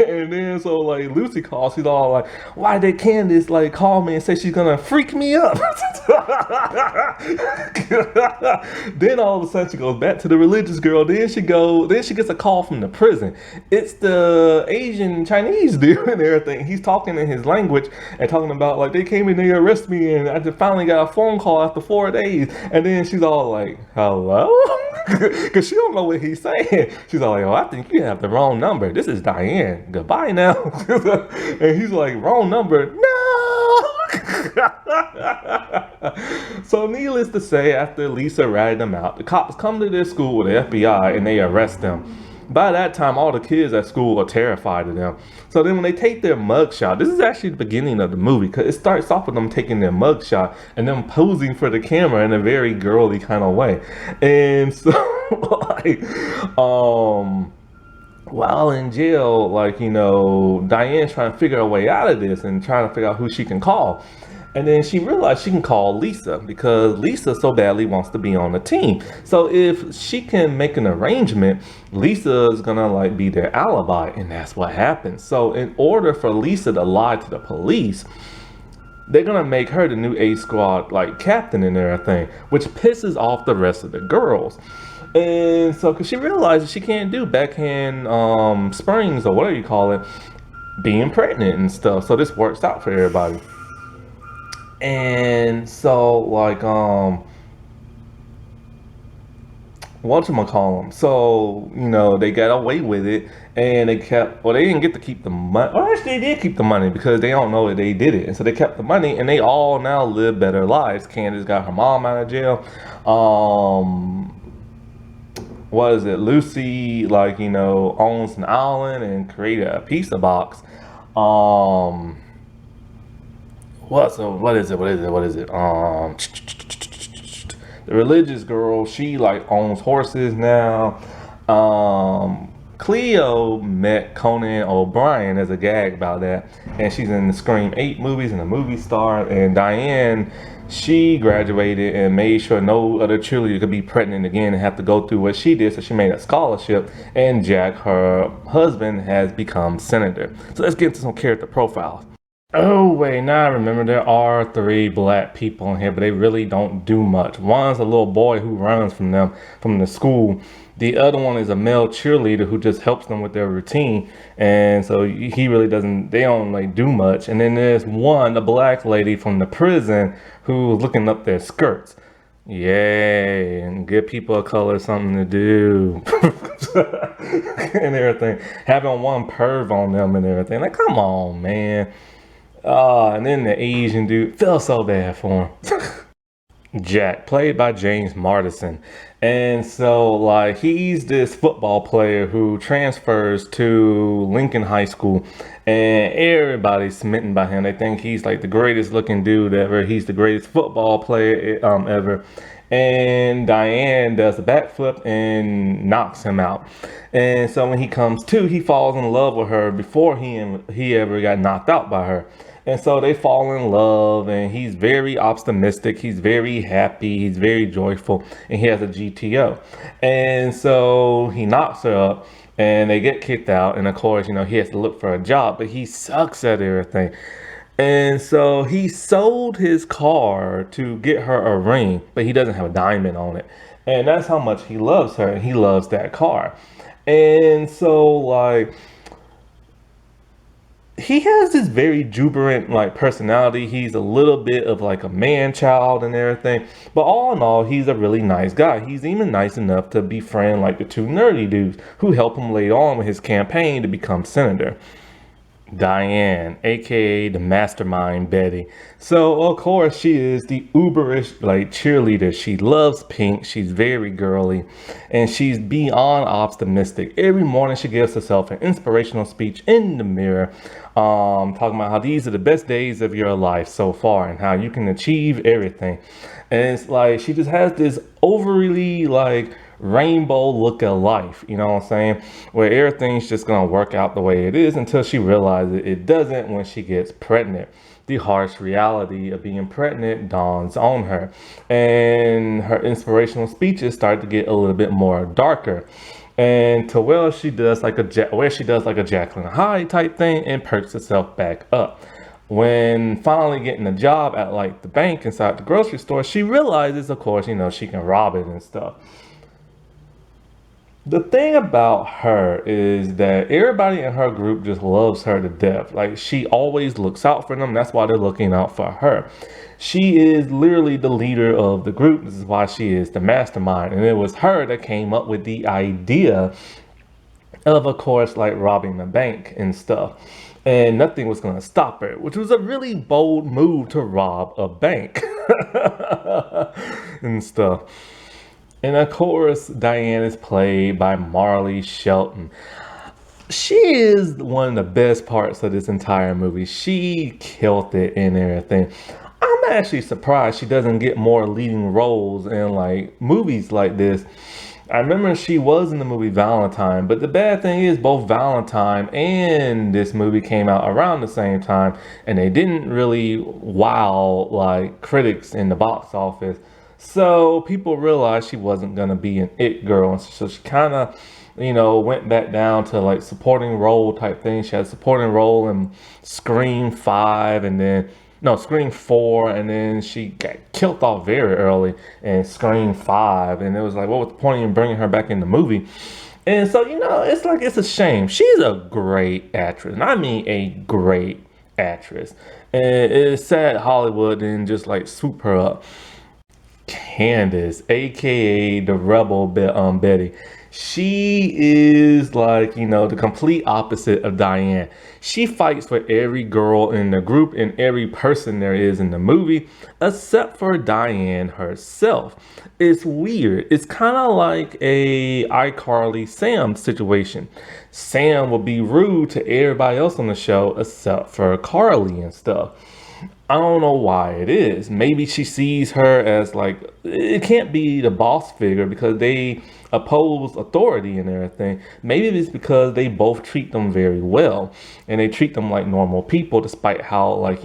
And then so like Lucy calls, she's all like, why did Candace like call me and say she's gonna freak me up? Then all of a sudden she goes back to the religious girl. Then she gets a call from the prison. It's the Asian Chinese dude and everything. He's talking in his language and talking about like, they came in, they arrested me, and I just finally got a phone call after 4 days. And then she's all like, hello? Because she don't know what he's saying. She's all like, oh, I think you have the wrong number. This is Diane. Goodbye now. And he's like, wrong number. No. So needless to say, after Lisa ratted them out, the cops come to their school with the FBI and they arrest them. By that time, all the kids at school are terrified of them. So then when they take their mugshot, this is actually the beginning of the movie, because it starts off with them taking their mugshot and them posing for the camera in a very girly kind of way. And so, like, while in jail, like, you know, Diane's trying to figure a way out of this and trying to figure out who she can call. And then she realized she can call Lisa because Lisa so badly wants to be on the team. So if she can make an arrangement, Lisa is gonna like be their alibi, and that's what happens. So in order for Lisa to lie to the police, they're gonna make her the new A squad like captain and everything, which pisses off the rest of the girls. And so, cause she realizes she can't do backhand springs or whatever you call it, being pregnant and stuff. So this works out for everybody. And so, like, whatchamacallem, so, you know, they got away with it, and they didn't get to keep the money. Well, actually, they did keep the money because they don't know that they did it. And so they kept the money, and they all now live better lives. Candace got her mom out of jail. What is it? Lucy, like, you know, owns an island and created a pizza box. What is it? The religious girl, she like owns horses now. Cleo met Conan O'Brien as a gag about that, and she's in the Scream 8 movies and a movie star. And Diane, she graduated and made sure no other cheerleader could be pregnant again and have to go through what she did, so she made a scholarship. And Jack, her husband, has become senator. So let's get into some character profiles. Oh wait, now I remember there are 3 black people in here, but they really don't do much. One's a little boy who runs from them, from the school. The other one is a male cheerleader who just helps them with their routine. And so he really doesn't, they don't like do much. And then there's one, a black lady from the prison who's looking up their skirts. Yay, and give people of color something to do. And everything. Having one perv on them and everything. Like, come on, man. And then the Asian dude, felt so bad for him. Jack, played by James Marsden. And so, like, he's this football player who transfers to Lincoln High School, and everybody's smitten by him. They think he's like the greatest looking dude ever. He's the greatest football player ever. And Diane does a backflip and knocks him out. And so when he comes to, he falls in love with her before he ever got knocked out by her. And so they fall in love, and he's very optimistic. He's very happy. He's very joyful, and he has a GTO. And so he knocks her up, and they get kicked out. And of course, he has to look for a job, but he sucks at everything. And so he sold his car to get her a ring, but he doesn't have a diamond on it. And that's how much he loves her, and he loves that car. And so, like, he has this very jubilant like personality. He's a little bit of like a man child and everything, but all in all, he's a really nice guy. He's even nice enough to befriend like the two nerdy dudes who help him later on with his campaign to become senator. Diane, aka the mastermind Betty. So of course she is the uberish like cheerleader. She loves pink. She's very girly, and she's beyond optimistic. Every morning she gives herself an inspirational speech in the mirror, talking about how these are the best days of your life so far and how you can achieve everything. And it's like she just has this overly like rainbow look of life, you know what I'm saying? Where everything's just gonna work out the way it is until she realizes it doesn't when she gets pregnant. The harsh reality of being pregnant dawns on her, and her inspirational speeches start to get a little bit more darker. And to where she does like a Jacqueline Hyde type thing and perks herself back up. When finally getting a job at like the bank inside the grocery store, she realizes, of course, she can rob it and stuff. The thing about her is that everybody in her group just loves her to death. Like, she always looks out for them. That's why they're looking out for her. She is literally the leader of the group. This is why she is the mastermind. And it was her that came up with the idea of course, like robbing the bank and stuff. And nothing was going to stop her, which was a really bold move to rob a bank and stuff. And of course, Diane is played by Marley Shelton. She is one of the best parts of this entire movie. She killed it in everything. I'm actually surprised she doesn't get more leading roles in like movies like this. I remember she was in the movie Valentine, but the bad thing is both Valentine and this movie came out around the same time, and they didn't really wow like critics in the box office. So people realized she wasn't gonna be an it girl, and so she kind of, went back down to like supporting role type thing. She had a supporting role in Scream 5, and then no, Scream 4, and then she got killed off very early in Scream 5, and it was like, what was the point in bringing her back in the movie? And so, it's a shame. She's a great actress, and I mean a great actress. And it's sad Hollywood didn't just like swoop her up. Candace, aka the rebel Betty. She is like, the complete opposite of Diane. She fights for every girl in the group and every person there is in the movie, except for Diane herself. It's weird. It's kind of like a iCarly Sam situation. Sam will be rude to everybody else on the show except for Carly and stuff. I don't know why it is. Maybe she sees her as like, it can't be the boss figure because they oppose authority and everything. Maybe it's because they both treat them very well and they treat them like normal people despite how like,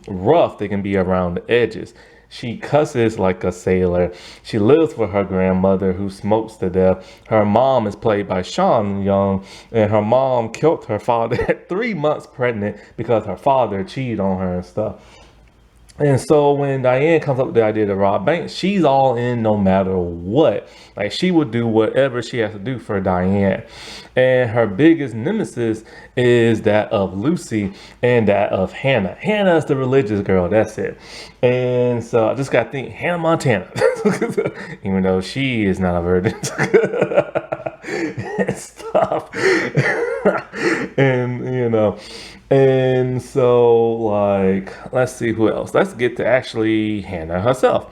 rough they can be around the edges. She cusses like a sailor. She lives with her grandmother who smokes to death. Her mom is played by Sean Young, and her mom killed her father at 3 months pregnant because her father cheated on her and stuff. And so when Diane comes up with the idea to rob banks, she's all in no matter what. Like, she would do whatever she has to do for Diane. And her biggest nemesis is that of Lucy and that of Hannah. Hannah is the religious girl, that's it. And so I just got to think Hannah Montana, even though she is not a virgin. And stuff. And so, like, let's see who else. Let's get to actually Hannah herself.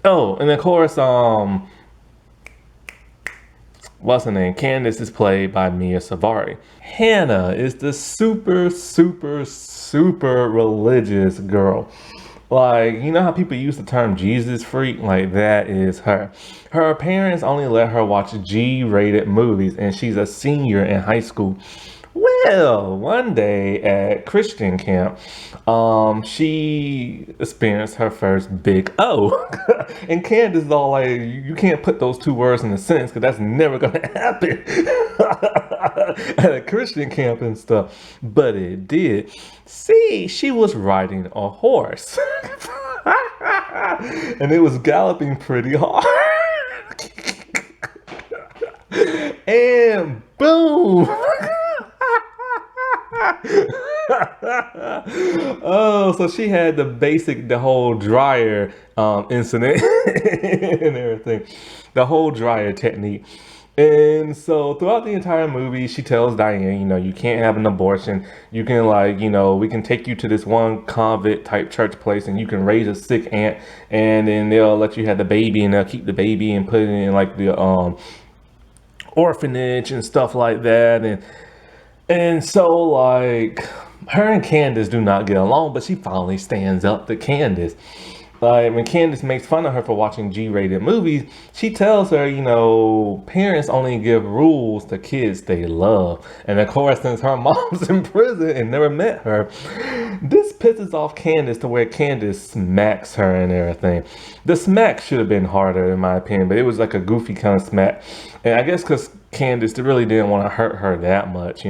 Oh, and of course, what's her name? Candace is played by Mia Savari. Hannah is the super, super, super religious girl. Like, you know how people use the term Jesus freak? Like, that is her. Her parents only let her watch G rated movies, and she's a senior in high school. Well, one day at Christian camp, she experienced her first big O. And Candace is all like, you can't put those two words in a sentence because that's never going to happen at a Christian camp and stuff. But it did. See, she was riding a horse. And it was galloping pretty hard. And boom! Oh, so she had the whole dryer incident and everything, the whole dryer technique. And so throughout the entire movie, she tells Diane, you can't have an abortion. You can we can take you to this one convent type church place and you can raise a sick aunt and then they'll let you have the baby and they'll keep the baby and put it in like the orphanage and stuff like that. And so, like, her and Candace do not get along, but she finally stands up to Candace. Like, when Candace makes fun of her for watching G-rated movies, she tells her, parents only give rules to kids they love. And of course, since her mom's in prison and never met her, this pisses off Candace to where Candace smacks her and everything. The smack should have been harder, in my opinion, but it was like a goofy kind of smack. And I guess because Candace really didn't want to hurt her that much,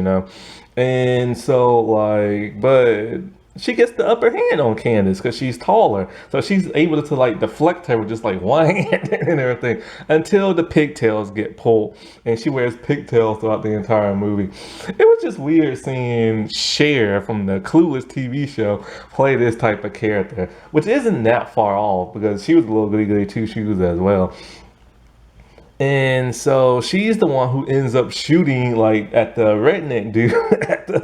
And so, but she gets the upper hand on Candace because she's taller. So she's able to, deflect her with just, one hand and everything until the pigtails get pulled. And she wears pigtails throughout the entire movie. It was just weird seeing Cher from the Clueless TV show play this type of character, which isn't that far off because she was a little goody-goody two-shoes as well. And so she's the one who ends up shooting at the redneck dude at the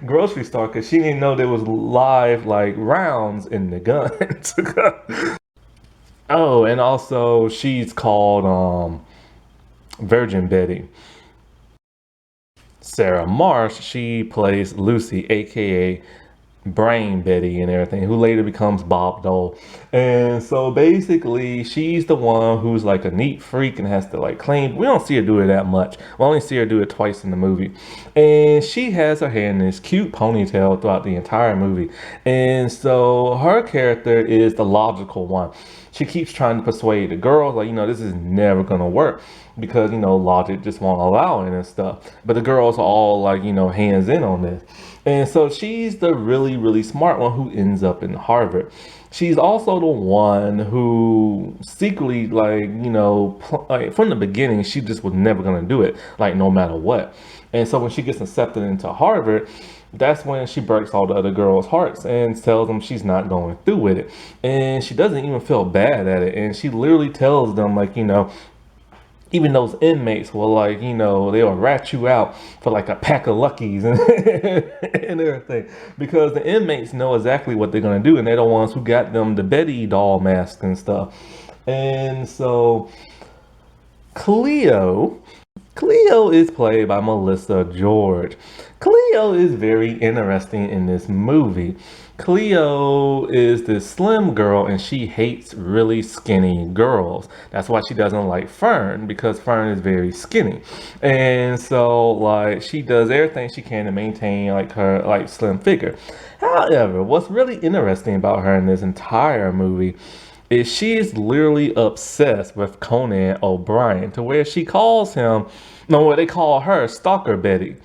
grocery store because she didn't know there was live rounds in the guns. Oh, and also she's called Virgin Betty. Sarah Marsh, she plays Lucy, aka Brain Betty and everything, who later becomes Bob Dole. And so basically she's the one who's a neat freak and has to clean. We don't see her do it that much. We only see her do it twice in the movie. And she has her hair in this cute ponytail throughout the entire movie. And so her character is the logical one. She keeps trying to persuade the girls, this is never gonna work because, logic just won't allow it and stuff. But the girls are all hands in on this. And so she's the really, really smart one who ends up in Harvard. She's also the one who secretly, from the beginning, she just was never going to do it, no matter what. And so when she gets accepted into Harvard, that's when she breaks all the other girls' hearts and tells them she's not going through with it. And she doesn't even feel bad at it. And she literally tells them, even those inmates will they'll rat you out for a pack of Luckies and everything because the inmates know exactly what they're going to do and they're the ones who got them the Betty doll mask and stuff. And so Cleo is played by Melissa George. Cleo is very interesting in this movie. Cleo is this slim girl and she hates really skinny girls. That's why she doesn't like Fern, because Fern is very skinny. And so she does everything she can to maintain her slim figure. However, what's really interesting about her in this entire movie is she is literally obsessed with Conan O'Brien to where she calls him, what they call her, Stalker Betty.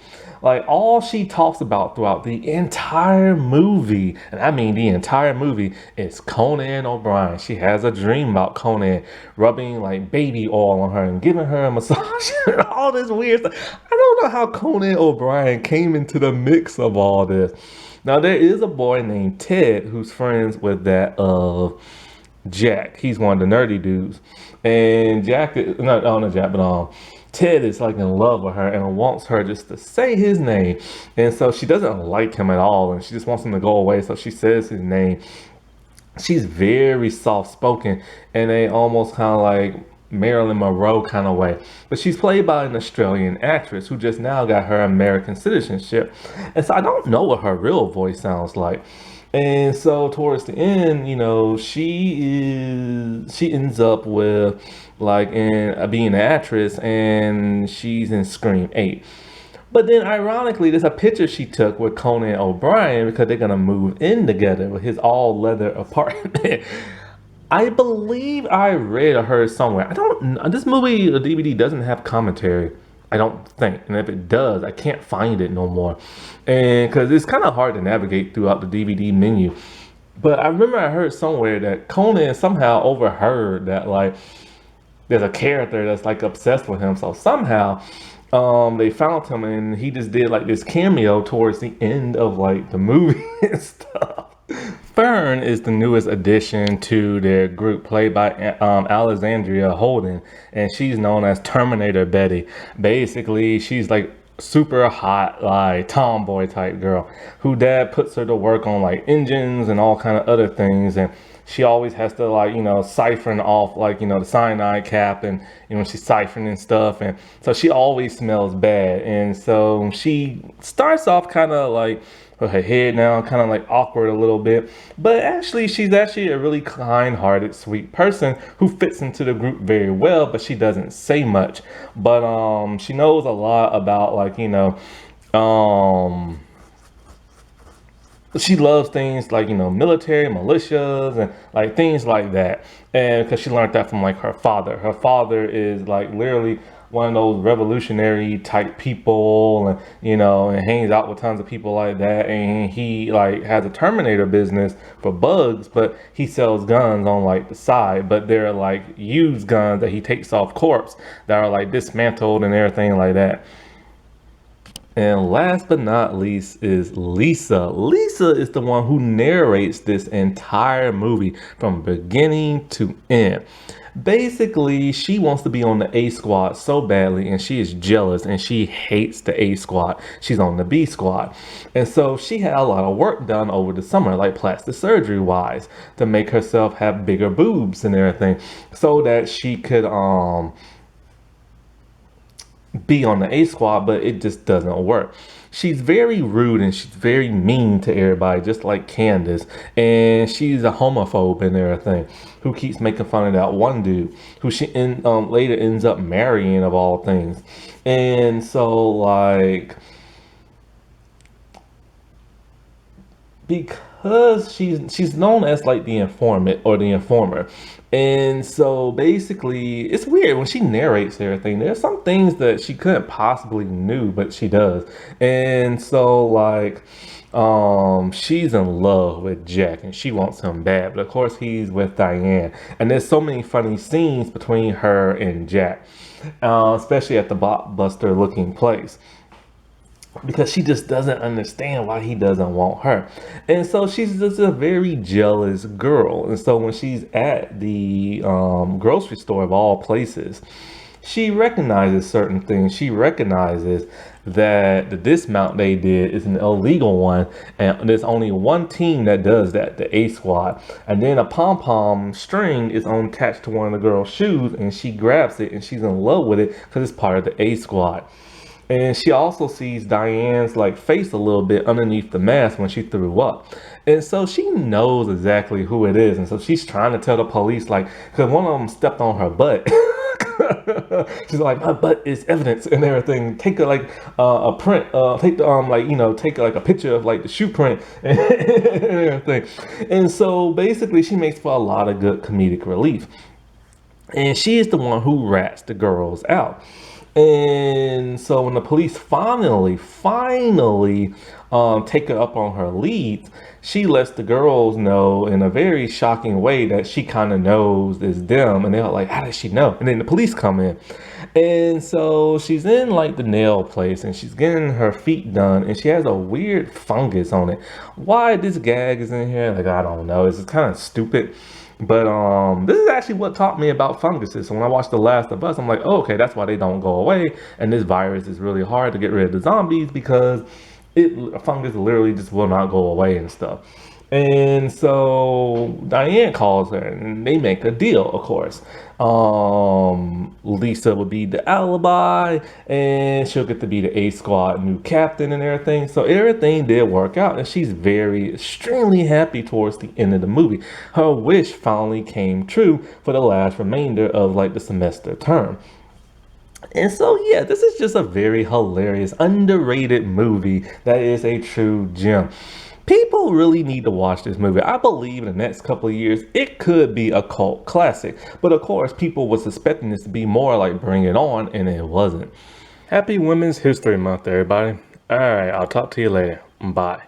All she talks about throughout the entire movie, and I mean the entire movie, is Conan O'Brien. She has a dream about Conan rubbing baby oil on her and giving her a massage and all this weird stuff. I don't know how Conan O'Brien came into the mix of all this. Now, there is a boy named Ted who's friends with that of Jack. He's one of the nerdy dudes. And Jack, not Jack, but Ted is in love with her and wants her just to say his name. And so she doesn't like him at all and she just wants him to go away. So she says his name. she's very soft spoken and a almost kind of like Marilyn Monroe kind of way. But she's played by an Australian actress who just now got her American citizenship. And so I don't know what her real voice sounds like. And so towards the end, she ends up with like in being an actress, and she's in Scream 8. But then, ironically, there's a picture she took with Conan O'Brien because they're gonna move in together with his all leather apartment. I believe I read or heard somewhere. I don't. This movie, the DVD, doesn't have commentary. I don't think, and if it does, I can't find it no more, and because it's kind of hard to navigate throughout the DVD menu. But I remember I heard somewhere that Conan somehow overheard that like there's a character that's like obsessed with him. So somehow they found him and he just did like this cameo towards the end of like the movie and stuff. Fern is the newest addition to their group, played by Alexandria Holden, and she's known as Terminator Betty. Basically, she's like super hot, like tomboy type girl who dad puts her to work on like engines and all kind of other things, and she always has to like siphon off like the cyanide cap, and she's siphoning stuff, and so she always smells bad. And so she starts off kind of like with her head down, kind of like awkward a little bit, but actually she's actually a really kind-hearted, sweet person who fits into the group very well, but she doesn't say much. But she knows a lot about like um she loves things like military, militias, and like things like that. And because she learned that from like her father is like literally one of those revolutionary type people, and and hangs out with tons of people like that. And he like has a Terminator business for bugs, but he sells guns on like the side, but they're like used guns that he takes off corpse that are like dismantled and everything like that. And last but not least is Lisa. Lisa is the one who narrates this entire movie from beginning to end. Basically, she wants to be on the A squad so badly, and she is jealous, and she hates the A squad. She's on the B squad. And so she had a lot of work done over the summer, like plastic surgery wise, to make herself have bigger boobs and everything, so that she could be on the A squad, but it just doesn't work. She's very rude and she's very mean to everybody, just like Candace. And she's a homophobe and everything, who keeps making fun of that one dude who later ends up marrying, of all things. And so like, because she's known as like the informant or the informer. And so basically it's weird when she narrates everything. There's some things that she couldn't possibly knew, but she does. And so like she's in love with Jack and she wants him bad, but of course he's with Diane. And there's so many funny scenes between her and Jack, especially at the Blockbuster looking place, because she just doesn't understand why he doesn't want her. And so she's just a very jealous girl. And so when she's at the grocery store of all places, she recognizes certain things. She recognizes that the dismount they did is an illegal one, and there's only one team that does that, the A squad. And then a pom-pom string is on attached to one of the girl's shoes, and she grabs it and she's in love with it because it's part of the A squad. And she also sees Diane's like face a little bit underneath the mask when she threw up. And so she knows exactly who it is. And so she's trying to tell the police, like, because one of them stepped on her butt. She's like, my butt is evidence and everything. Take a print, take the take like a picture of like the shoe print and everything. And so basically she makes for a lot of good comedic relief. And she is the one who rats the girls out. And so when the police finally take her up on her leads, she lets the girls know in a very shocking way that she kind of knows is them. And they're like, how does she know? And then the police come in. And so she's in like the nail place and she's getting her feet done, and she has a weird fungus on it. Why this gag is in here, like, I don't know. It's kind of stupid. But this is actually what taught me about funguses. So when I watched The Last of Us, I'm like, oh, okay, that's why they don't go away. And this virus is really hard to get rid of the zombies, because a fungus literally just will not go away and stuff. And so Diane calls her and they make a deal, of course. Lisa will be the alibi and she'll get to be the A Squad new captain and everything. So everything did work out and she's very extremely happy towards the end of the movie. Her wish finally came true for the last remainder of like the semester term. And so, yeah, this is just a very hilarious, underrated movie that is a true gem. People really need to watch this movie. I believe in the next couple of years, it could be a cult classic. But of course, people was expecting this to be more like Bring It On, and it wasn't. Happy Women's History Month, everybody. All right, I'll talk to you later. Bye.